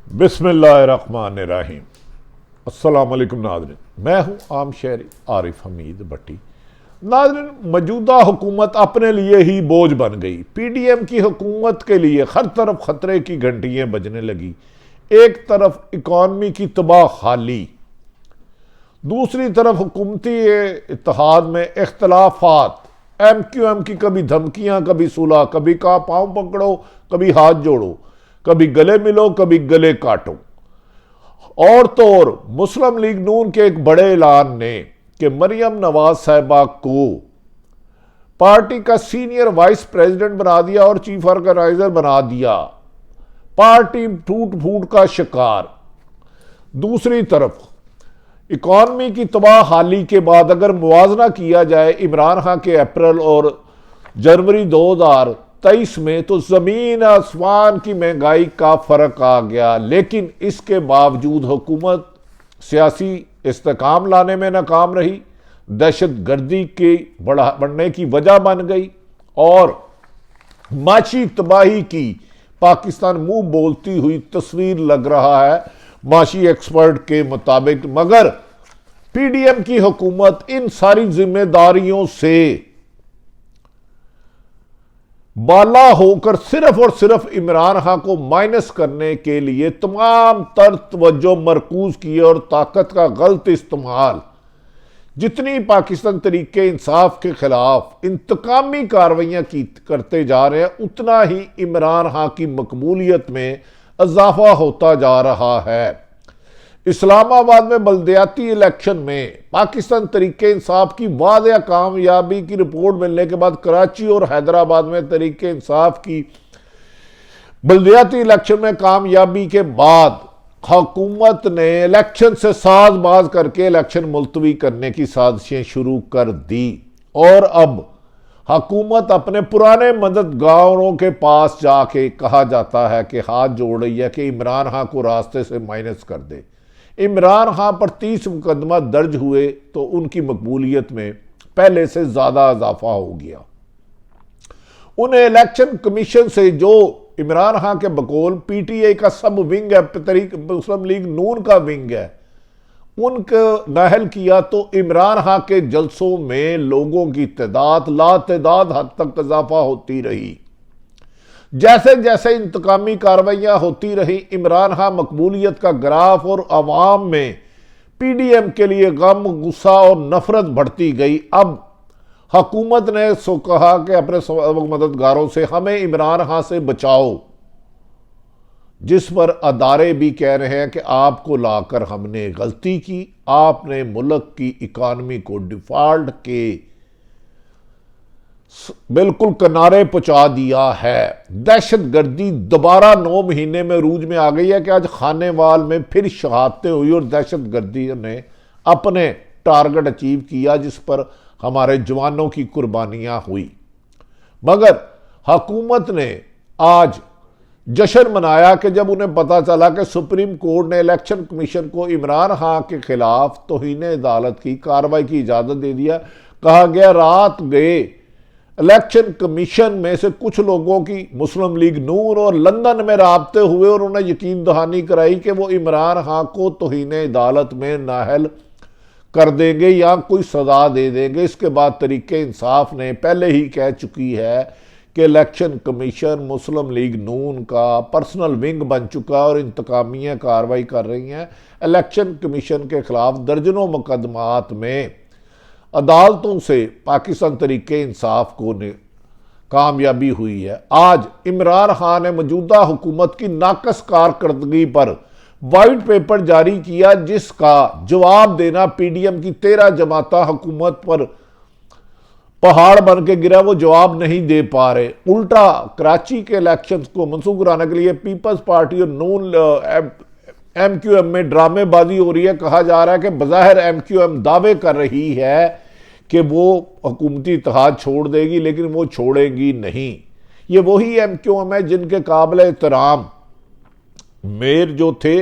बिस्मिल्लाहिर्रहमानिर्रहीम। अस्सलाम वालेकुम नाज़रीन, मैं हूँ आम शहरी आरिफ हमीद भट्टी। नाज़रीन, मौजूदा हुकूमत अपने लिए ही बोझ बन गई। पीडीएम की हुकूमत के लिए हर तरफ खतरे की घंटियाँ बजने लगी। एक तरफ इकॉनमी की तबाह हाली, दूसरी तरफ हुकूमती इत्तेहाद में इख्तलाफात, MQM की कभी धमकियां, कभी सुलह, कभी कहा पांव पकड़ो, कभी हाथ जोड़ो, कभी गले मिलो, कभी गले काटो। और तो और मुस्लिम लीग नून के एक बड़े ऐलान ने कि मरियम नवाज साहिबा को पार्टी का सीनियर वाइस प्रेसिडेंट बना दिया और चीफ ऑर्गेनाइजर बना दिया। पार्टी टूट फूट का शिकार। दूसरी तरफ इकॉनमी की तबाह हाली के बाद अगर मुवाजना किया जाए इमरान खान के अप्रैल और जनवरी 2023 में, तो जमीन आसमान की महंगाई का फर्क आ गया। लेकिन इसके बावजूद हुकूमत सियासी इस्तेकाम लाने में नाकाम रही, दहशत गर्दी के बढ़ने की वजह बन गई और माशी तबाही की पाकिस्तान मुंह बोलती हुई तस्वीर लग रहा है माशी एक्सपर्ट के मुताबिक। मगर पीडीएम की हुकूमत इन सारी जिम्मेदारियों से बाला होकर सिर्फ और सिर्फ इमरान खान को माइनस करने के लिए तमाम तर तवज्जो मरकूज की और ताकत का गलत इस्तेमाल, जितनी पाकिस्तान तरीके इंसाफ के खिलाफ इंतकामी कार्रवाइयां करते जा रहे हैं, उतना ही इमरान खान की मकबूलियत में इजाफा होता जा रहा है। इस्लामाबाद में बल्दियाती इलेक्शन में पाकिस्तान तरीके इंसाफ की वादिया कामयाबी की रिपोर्ट मिलने के बाद कराची और हैदराबाद में तरीके इंसाफ की बल्दियाती इलेक्शन में कामयाबी के बाद हुकूमत ने इलेक्शन से साजबाज करके इलेक्शन मुलतवी करने की साजिशें शुरू कर दी। और अब हुकूमत अपने पुराने मददगारों के पास जाके कहा जाता है कि हाथ जोड़ रही है कि इमरान खान को रास्ते से माइनस कर दे। इमरान खान पर 30 मुकदमा दर्ज हुए तो उनकी मकबूलियत में पहले से ज्यादा इजाफा हो गया। उन्हें इलेक्शन कमीशन से, जो इमरान खान के बकौल पीटीआई का सब विंग है, मुस्लिम लीग नून का विंग है, उनको नाहल किया तो इमरान खान के जलसों में लोगों की तादाद लातादाद हद तक इजाफा होती रही। जैसे जैसे इंतकामी कार्रवाइयां होती रही, इमरान खान मकबूलियत का ग्राफ और अवाम में पीडीएम के लिए गम, गुस्सा और नफरत बढ़ती गई। अब हुकूमत ने सो कहा कि अपने मददगारों से हमें इमरान खान से बचाओ, जिस पर अदारे भी कह रहे हैं कि आपको लाकर हमने गलती की, आपने मुल्क की इकानमी को डिफॉल्ट के बिल्कुल किनारे पहुंचा दिया है। दहशत गर्दी दोबारा 9 महीने में रूज में आ गई है कि आज खानेवाल में फिर शहादतें हुई और दहशत गर्दी ने अपने टारगेट अचीव किया, जिस पर हमारे जवानों की कुर्बानियां हुई। मगर हुकूमत ने आज जश्न मनाया कि जब उन्हें पता चला कि सुप्रीम कोर्ट ने इलेक्शन कमीशन को इमरान खान के खिलाफ तौहीन अदालत की कार्रवाई की इजाजत दे दिया। कहा गया रात गए इलेक्शन कमीशन में से कुछ लोगों की मुस्लिम लीग नून और लंदन में राब्ते हुए और उन्हें यकीन दहानी कराई कि वो इमरान खान को तौहीन अदालत में नाहल कर देंगे या कोई सजा दे देंगे। इसके बाद तरीके इंसाफ ने पहले ही कह चुकी है कि इलेक्शन कमीशन मुस्लिम लीग नून का पर्सनल विंग बन चुका है और इंतकामियाँ कार्रवाई कर रही हैं। इलेक्शन कमीशन के खिलाफ दर्जनों मुकदमात में अदालतों से पाकिस्तान तरीके इंसाफ को कामयाबी हुई है। आज इमरान खान ने मौजूदा हुकूमत की नाकस कारकर्दगी पर वाइट पेपर जारी किया, जिसका जवाब देना पीडीएम की 13 जमाता हुकूमत पर पहाड़ बन के गिरा, वो जवाब नहीं दे पा रहे। उल्टा कराची के इलेक्शंस को मनसूख कराने के लिए पीपल्स पार्टी और नून MQM में ड्रामेबाजी हो रही है। कहा जा रहा है कि बज़ाहिर MQM दावे कर रही है कि वो हुकूमती इत्तेहाद छोड़ देगी, लेकिन वो छोड़ेगी नहीं। ये वही MQM है जिनके काबिल एहतराम मेयर जो थे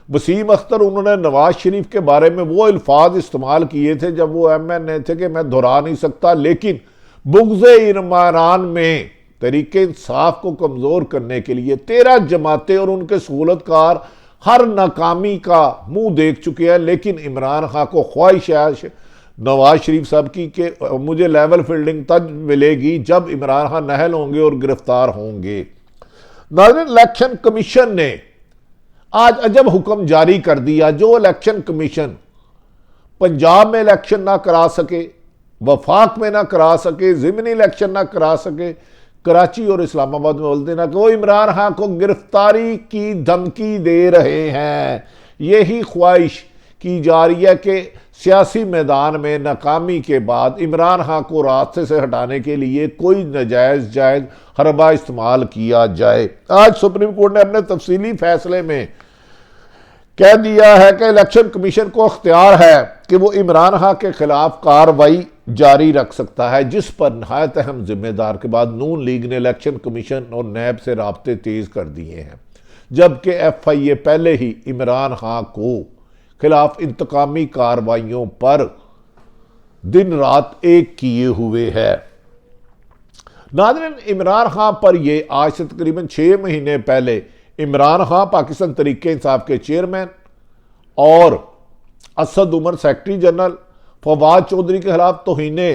वसीम अख्तर, उन्होंने नवाज शरीफ के बारे में वो अल्फाज इस्तेमाल किए थे जब वो MN थे कि मैं दोहरा नहीं सकता, लेकिन बुग़्ज़े इमरान में तरीके इंसाफ को कमज़ोर करने के लिए 13 जमातें और उनके सहूलतकार हर नाकामी का मुंह देख चुके हैं, लेकिन इमरान खान को ख्वाहिश है नवाज शरीफ साहब की कि मुझे लेवल फील्डिंग तब मिलेगी जब इमरान खान नहल होंगे और गिरफ्तार होंगे। नाज़रीन, इलेक्शन कमीशन ने आज अजब हुक्म जारी कर दिया। जो इलेक्शन कमीशन पंजाब में इलेक्शन ना करा सके, वफाक में ना करा सके, ज़िमनी इलेक्शन ना करा सके, कराची और इस्लामाबाद में बोल देना कि वो इमरान खान को गिरफ्तारी की धमकी दे रहे हैं। यही ख्वाहिश की जा रही है कि सियासी मैदान में नाकामी के बाद इमरान खान को रास्ते से हटाने के लिए कोई नाजायज़ जायज़ हरबा इस्तेमाल किया जाए। आज सुप्रीम कोर्ट ने अपने तफसीली फैसले में कह दिया है कि इलेक्शन कमीशन को अख्तियार है कि वो इमरान खान के खिलाफ कार्रवाई जारी रख सकता है, जिस पर नहायत अहम जिम्मेदार के बाद नून लीग ने इलेक्शन कमीशन और नैब से राब्ते तेज कर दिए हैं, जबकि FIA पहले ही इमरान खान को खिलाफ इंतकामी कार्रवाइयों पर दिन रात एक किए हुए है। नाज़रीन, इमरान खान पर यह आज से तकरीबन 6 महीने पहले इमरान खान पाकिस्तान तरीके इंसाफ के चेयरमैन और असद उमर सेक्रेटरी जनरल, फवाद चौधरी के खिलाफ तौहीने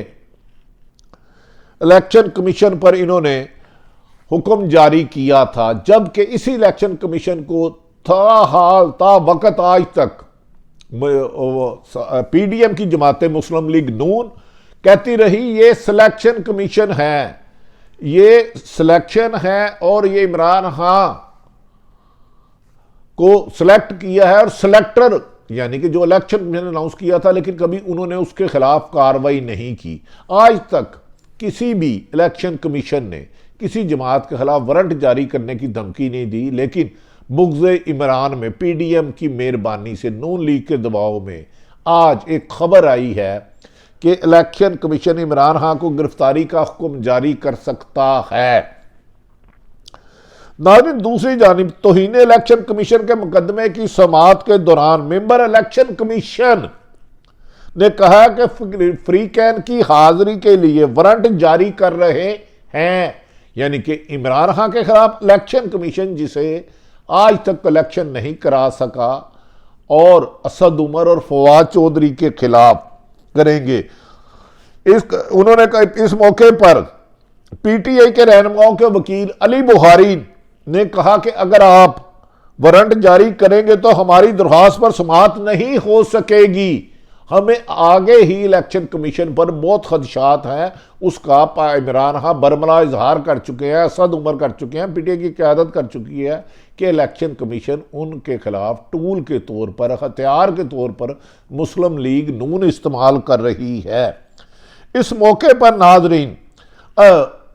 इलेक्शन कमीशन पर इन्होंने हुक्म जारी किया था, जबकि इसी इलेक्शन कमीशन को ता वक्त आज तक PDM की जमात मुस्लिम लीग नून कहती रही ये सिलेक्शन कमीशन है, ये सिलेक्शन है और ये इमरान खान को सिलेक्ट किया है और सिलेक्टर यानी कि जो इलेक्शन मैंने अनाउंस किया था, लेकिन कभी उन्होंने उसके खिलाफ कार्रवाई नहीं की। आज तक किसी भी इलेक्शन कमीशन ने किसी जमात के खिलाफ वारंट जारी करने की धमकी नहीं दी, लेकिन बुग़्ज़े इमरान में PDM की मेहरबानी से नून लीग के दबाव में आज एक खबर आई है कि इलेक्शन कमीशन इमरान खान को गिरफ्तारी का हुक्म जारी कर सकता है। नाज़रीन, दूसरी जानिब तौहीन इलेक्शन कमीशन के मुकदमे की समाअत के दौरान मेंबर इलेक्शन कमीशन ने कहा कि फ्री कैन की हाजिरी के लिए वारंट जारी कर रहे हैं, यानी कि इमरान खान के खिलाफ इलेक्शन कमीशन जिसे आज तक इलेक्शन नहीं करा सका और असद उमर और फवाद चौधरी के खिलाफ करेंगे। उन्होंने कहा इस मौके पर PTI के रहनुमाओं के वकील अली बुखारी ने कहा कि अगर आप वारंट जारी करेंगे तो हमारी दरख्वास्त पर समाअत नहीं हो सकेगी, हमें आगे ही इलेक्शन कमीशन पर बहुत खदशात हैं, उसका इमरान खान बरमला इजहार कर चुके हैं, असद उमर कर चुके हैं, PTI की क़यादत कर चुकी है कि इलेक्शन कमीशन उनके खिलाफ टूल के तौर पर, हथियार के तौर पर मुस्लिम लीग नून इस्तेमाल कर रही है। इस मौके पर नाजरीन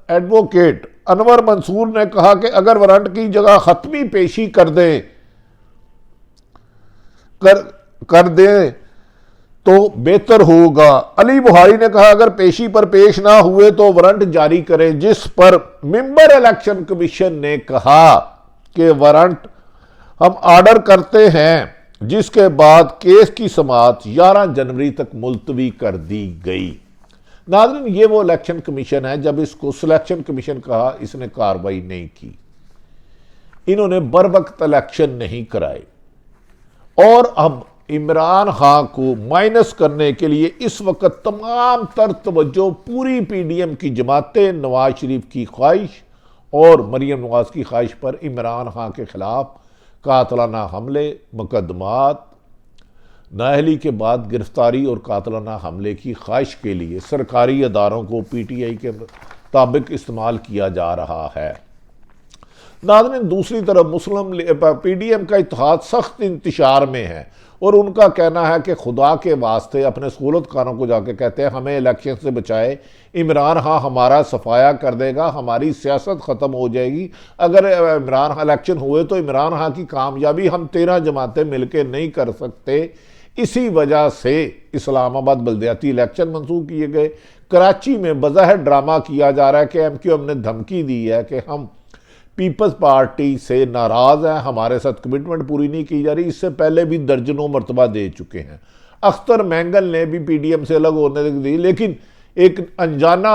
एडवोकेट अनवर मंसूर ने कहा कि अगर वारंट की जगह खत्मी पेशी कर दें तो बेहतर होगा। अली बुखारी ने कहा अगर पेशी पर पेश ना हुए तो वारंट जारी करें, जिस पर मेंबर इलेक्शन कमीशन ने कहा कि वारंट हम ऑर्डर करते हैं, जिसके बाद केस की समाअत 11 जनवरी तक मुलतवी कर दी गई। नाज़रीन, ये वो इलेक्शन कमीशन है जब इसको सिलेक्शन कमीशन कहा, इसने कार्रवाई नहीं की, इन्होंने बर वक्त इलेक्शन नहीं कराए और अब इमरान खान को माइनस करने के लिए इस वक्त तमाम तर तवज्जो पूरी PDM की जमातें, नवाज शरीफ की ख्वाहिश और मरीम नवाज की ख्वाहिश पर इमरान खान के खिलाफ कातलाना हमले, मुकदमात, नाअहली के बाद गिरफ्तारी और कातलाना हमले की ख्वाहिश के लिए सरकारी अदारों को PTI के मुताबिक इस्तेमाल किया जा रहा है। नाज़रीन, दूसरी तरफ मुस्लिम PDM का इत्तेहाद सख्त इंतशार में है और उनका कहना है कि खुदा के वास्ते अपने सहूलतकारों को जाके कहते हैं हमें इलेक्शन से बचाए, इमरान खान हमारा सफाया कर देगा, हमारी सियासत ख़त्म हो जाएगी। अगर इमरान खान इलेक्शन हुए तो इमरान खान की कामयाबी हम 13 जमातें मिलकर नहीं कर सकते। इसी वजह से इस्लामाबाद बल्दियाती इलेक्शन मंसूख किए गए। कराची में बज़ाहिर ड्रामा किया जा रहा है कि MQM ने धमकी दी है कि हम पीपल्स पार्टी से नाराज़ हैं, हमारे साथ कमिटमेंट पूरी नहीं की जा रही। इससे पहले भी दर्जनों मरतबा दे चुके हैं। अख्तर मैंगल ने भी PDM से अलग होने दी, लेकिन एक अनजाना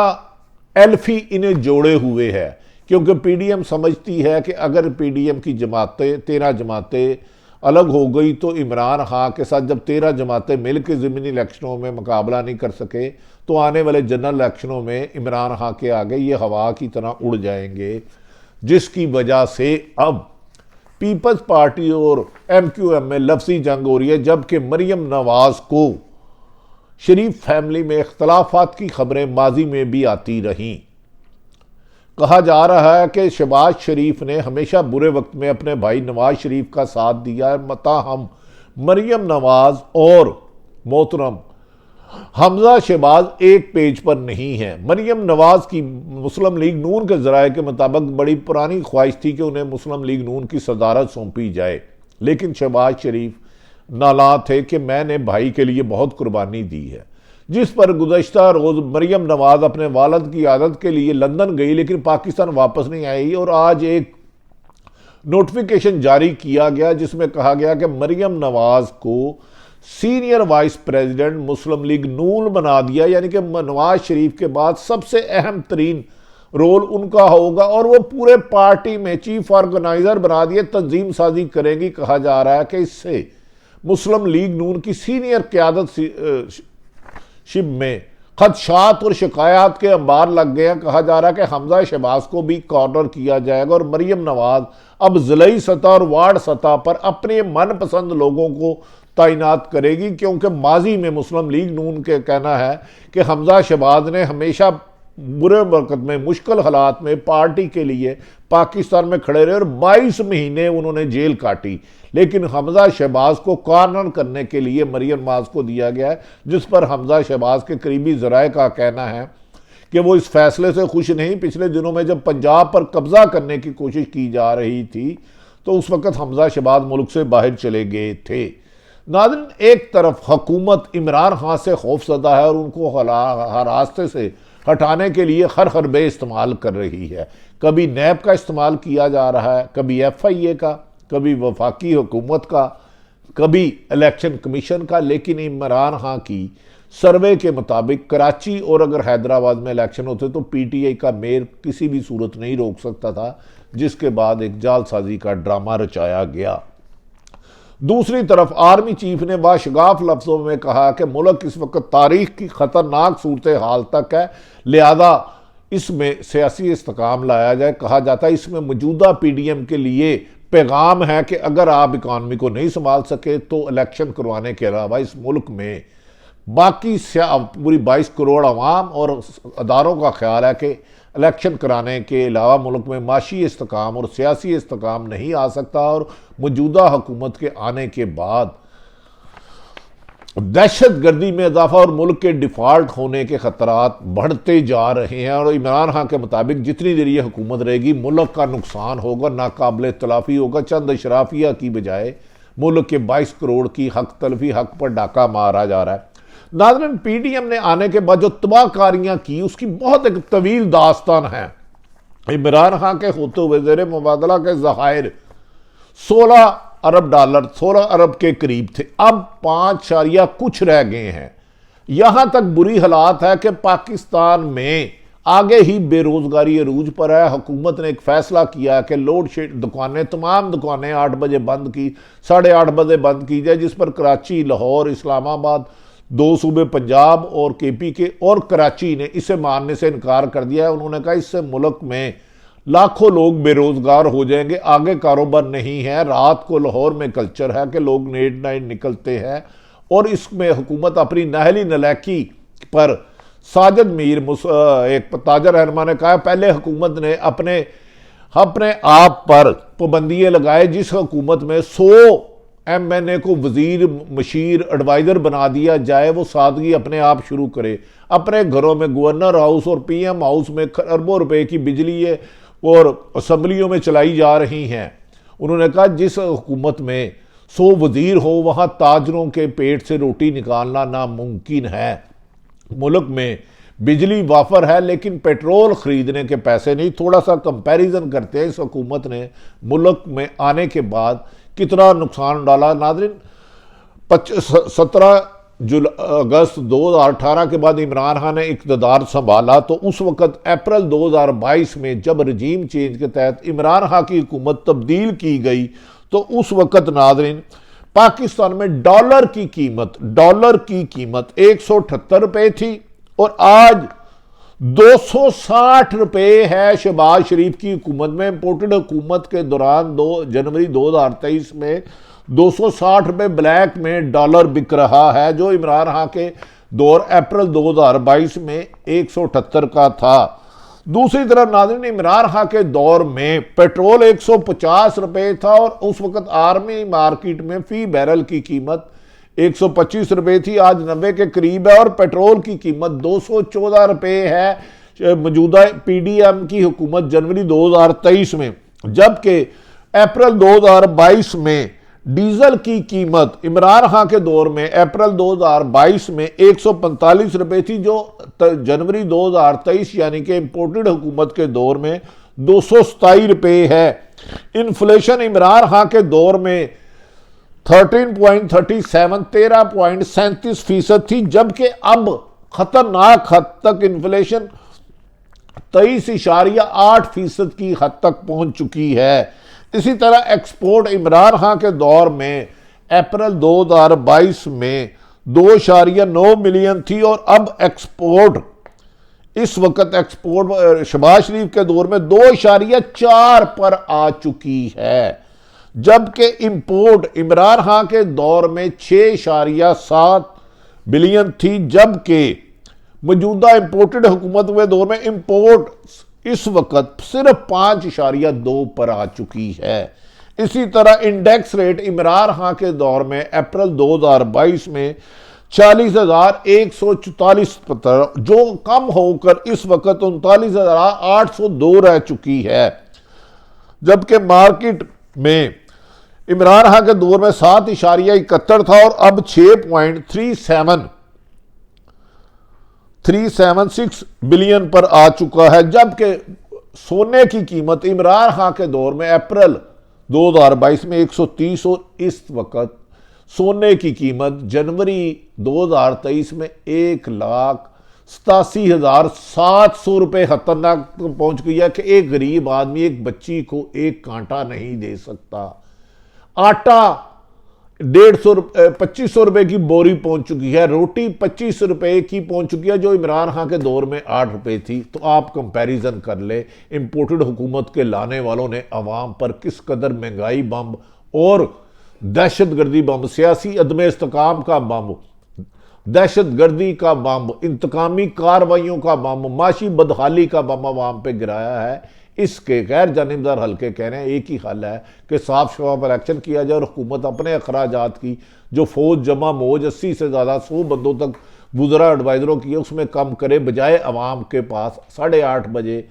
एल्फी इन्हें जोड़े हुए है, क्योंकि PDM समझती है कि अगर PDM की जमातें 13 जमातें अलग हो गई तो इमरान खान के साथ जब 13 जमातें मिल के ज़मीनी इलेक्शनों में मुकाबला नहीं कर सके तो आने वाले जनरल इलेक्शनों में इमरान खान के आगे ये हवा की तरह उड़ जाएंगे, जिसकी वजह से अब पीपल्स पार्टी और MQM में लफ्जी जंग हो रही है। जबकि मरियम नवाज को शरीफ फैमिली में इख्तलाफात की खबरें माजी में भी आती रहीं। कहा जा रहा है कि शहबाज शरीफ ने हमेशा बुरे वक्त में अपने भाई नवाज शरीफ का साथ दिया है, ताहम मरियम नवाज और मोहतरम हमजा शहबाज एक पेज पर नहीं है। मरियम नवाज की मुस्लिम लीग नून के ज़राए के मुताबिक बड़ी पुरानी ख्वाहिश थी कि उन्हें मुस्लिम लीग नून की सदारत सौंपी जाए, लेकिन शहबाज शरीफ नाला थे कि मैंने भाई के लिए बहुत कुर्बानी दी है। जिस पर गुज़श्ता रोज़ मरियम नवाज अपने वालिद की आदत के लिए लंदन गई, लेकिन पाकिस्तान वापस नहीं आई और आज एक नोटिफिकेशन जारी किया गया जिसमें कहा गया कि मरियम नवाज को सीनियर वाइस प्रेसिडेंट मुस्लिम लीग नून बना दिया, यानी कि नवाज शरीफ के बाद सबसे अहम तरीन रोल उनका होगा और वो पूरे पार्टी में चीफ ऑर्गेनाइजर बना दिए, तंजीम साजी करेंगी। कहा जा रहा है कि इससे मुस्लिम लीग नून की सीनियर क्यादत शिप में खदशात और शिकायत के अंबार लग गए हैं। कहा जा रहा है कि हमजा शहबाज को भी कॉर्नर किया जाएगा और मरियम नवाज अब ज़िलाई सतह और वार्ड सतह पर अपने मनपसंद लोगों को तैनात करेगी, क्योंकि माजी में मुस्लिम लीग नून के कहना है कि हमजा शहबाज ने हमेशा बुरे वक्त में, मुश्किल हालात में पार्टी के लिए पाकिस्तान में खड़े रहे और 22 महीने उन्होंने जेल काटी, लेकिन हमजा शहबाज को कॉर्नर करने के लिए मरियम नवाज को दिया गया है, जिस पर हमजा शहबाज के करीबी ज़राए का कहना है कि वो इस फैसले से खुश नहीं। पिछले दिनों में जब पंजाब पर कब्जा करने की कोशिश की जा रही थी तो उस वक्त हमजा शहबाज मुल्क से बाहर चले गए थे। नाज़रीन, एक तरफ हुकूमत इमरान खान से खौफज़दा है और उनको हर रास्ते से हटाने के लिए हर हरबे इस्तेमाल कर रही है। कभी नैब का इस्तेमाल किया जा रहा है, कभी FIA का, कभी वफाकी हुकूमत का, कभी इलेक्शन कमीशन का। लेकिन इमरान खान की सर्वे के मुताबिक कराची और अगर हैदराबाद में इलेक्शन होते तो PTI का मेयर किसी भी सूरत नहीं रोक सकता था, जिसके बाद एक जालसाजी का ड्रामा रचाया गया। दूसरी तरफ आर्मी चीफ ने बाशगाफ लफ्जों में कहा कि मुल्क इस वक्त तारीख की खतरनाक सूरत हाल तक है, लिहाजा इसमें सियासी इस्तेकाम लाया जाए। कहा जाता है इसमें मौजूदा PDM के लिए पैगाम है कि अगर आप इकानमी को नहीं संभाल सके तो इलेक्शन करवाने के अलावा इस मुल्क में बाकी पूरी 22 करोड़ अवाम और अदारों का ख्याल है कि इलेक्शन कराने के अलावा मुल्क में माशी इस्तेकाम और सियासी इस्तेकाम नहीं आ सकता और मौजूदा हुकूमत के आने के बाद दहशत गर्दी में इजाफा और मुल्क के डिफॉल्ट होने के खतरात बढ़ते जा रहे हैं। और इमरान खान के मुताबिक जितनी देर ये हुकूमत रहेगी मुल्क का नुकसान होगा, नाकाबिल तलाफी होगा। चंद अशराफिया की बजाय मुल्क के 22 करोड़ की हक तलफी हक पर डाका मारा जा रहा है। नाज़रीन, PDM ने आने के बाद जो तबाहकारियां की उसकी बहुत एक तवील दास्तान है। इमरान खान के होते हुए ज़ेर मुबादला के ज़खायर 16 अरब डॉलर 16 अरब के करीब थे, अब 5 कुछ रह गए हैं। यहां तक बुरी हालात है कि पाकिस्तान में आगे ही बेरोजगारी अरूज पर है। हुकूमत ने एक फैसला किया कि लोड शेड दुकानें, तमाम दुकानें 8 बजे बंद की, 8:30 बजे बंद की जाए, जिस पर कराची, लाहौर, इस्लामाबाद, 2 सूबे पंजाब और KP के और कराची ने इसे मानने से इनकार कर दिया है। उन्होंने कहा इससे मुल्क में लाखों लोग बेरोजगार हो जाएंगे, आगे कारोबार नहीं है। रात को लाहौर में कल्चर है कि लोग लेट नाइट निकलते हैं और इसमें हुकूमत अपनी नाहली नलायकी पर साजिद मीर एक ताजर रहनुमा ने कहा पहले हुकूमत ने अपने आप पर पाबंदियाँ लगाए। जिस हुकूमत में 100 MNA को वजीर, मशीर, एडवाइज़र बना दिया जाए वो सादगी अपने आप शुरू करे। अपने घरों में गवर्नर हाउस और PM हाउस में अरबों रुपए की बिजली और असम्बलियों में चलाई जा रही हैं। उन्होंने कहा जिस हुकूमत में 100 वजीर हो वहाँ ताजरों के पेट से रोटी निकालना नामुमकिन है। मुल्क में बिजली वाफर है लेकिन पेट्रोल ख़रीदने के पैसे नहीं। थोड़ा सा कंपैरिजन करते हैं इस हुकूमत ने मुल्क में आने के बाद कितना नुकसान डाला। नाज़रीन, 17 अगस्त 2018 के बाद इमरान खान ने इक़्तिदार संभाला तो उस वक़्त अप्रैल 2022 में जब रजीम चेंज के तहत इमरान खान की हुकूमत तब्दील की गई तो उस वक्त नाज़रीन पाकिस्तान में डॉलर की कीमत 178 रुपए थी और आज 260 रुपए है। शहबाज शरीफ की हुकूमत में, इंपोर्टेड हुकूमत के दौरान 2 जनवरी 2023 में 260 रुपए ब्लैक में डॉलर बिक रहा है, जो इमरान खान के दौर अप्रैल 2022 में 178 का था। दूसरी तरफ नाज़रीन इमरान खान के दौर में पेट्रोल 150 रुपए था और उस वक्त आर्मी मार्केट में फी बैरल की कीमत 125 रुपए थी, आज 90 के करीब है और पेट्रोल की कीमत 214 रुपए है मौजूदा पीडीएम की हुकूमत जनवरी 2023 में। जबकि अप्रैल 2022 में डीजल की कीमत इमरान खान के दौर में अप्रैल 2022 में 145 रुपए थी, जो जनवरी 2023 यानी कि इंपोर्टेड हुकूमत के दौर में 227 रुपए है। इन्फ्लेशन इमरान खान के दौर में 13.37% थी, जबकि अब खतरनाक हद तक इन्फ्लेशन 23.8% की हद तक पहुंच चुकी है। इसी तरह एक्सपोर्ट इमरान खान के दौर में अप्रैल 2022 में 2.9 मिलियन थी और अब इस वक्त एक्सपोर्ट शहबाज शरीफ के दौर में 2.4 पर आ चुकी है। जबकि इंपोर्ट इमरान खान के दौर में 6.7 बिलियन थी, जबकि मौजूदा इंपोर्टेड हुकूमत के दौर में इंपोर्ट इस वक्त सिर्फ 5.2 पर आ चुकी है। इसी तरह इंडेक्स रेट इमरान खान के दौर में अप्रैल 2022 में 40,144 पर, जो कम होकर इस वक्त 39,802 रह चुकी है। जबकि मार्केट में इमरान खान के दौर में 7.71 था और अब 6.376 बिलियन पर आ चुका है। जबकि सोने की कीमत इमरान खान के दौर में अप्रैल 2022 में 130 और इस वक्त सोने की कीमत जनवरी 2023 में 1,87,700 रुपये खतरनाक पहुंच गई है कि एक गरीब आदमी एक बच्ची को एक कांटा नहीं दे सकता। आटा 2500 रुपए की बोरी पहुंच चुकी है, रोटी 25 रुपए की पहुंच चुकी है, जो इमरान खान के दौर में 8 रुपए थी। तो आप कंपैरिजन कर ले, इंपोर्टेड हुकूमत के लाने वालों ने अवाम पर किस कदर महंगाई बम और दहशतगर्दी बम, सियासी अदम इस्तेकाम का बम, दहशतगर्दी का बम, इंतकामी कार्रवाइयों का बम, माशी बदहाली का बम अवाम पे गिराया है। इसके गैर जानिबदार हल्के कह रहे हैं एक ही हल है कि साफ शफाफ इलेक्शन किया जाए और हुकूमत अपने अखराजात की जो फौज जमा मौज 80 से ज़्यादा 100 बंदों तक वुज़रा एडवाइज़रों की है उसमें कम करे, बजाय अवाम के पास 8:30 बजे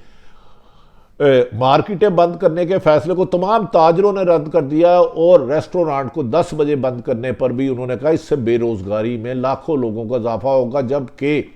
मार्केटें बंद करने के फैसले को तमाम ताजरों ने रद्द कर दिया और रेस्टोरेंट को 10 बजे बंद करने पर भी उन्होंने कहा इससे बेरोजगारी में लाखों लोगों का इजाफा होगा। जबकि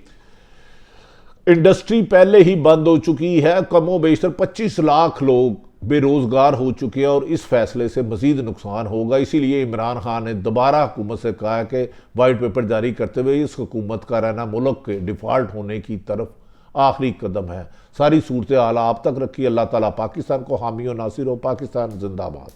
इंडस्ट्री पहले ही बंद हो चुकी है, कमोबेश 25 लाख लोग बेरोजगार हो चुके हैं और इस फैसले से मजीद नुकसान होगा। इसीलिए इमरान खान ने दोबारा हुकूमत से कहा कि वाइट पेपर जारी करते हुए इस हुकूमत का रहना मुल्क के डिफॉल्ट होने की तरफ आखिरी कदम है। सारी सूरत हाल आप तक रखी। अल्लाह ताला पाकिस्तान को हामी और नासिर हो। पाकिस्तान जिंदाबाद।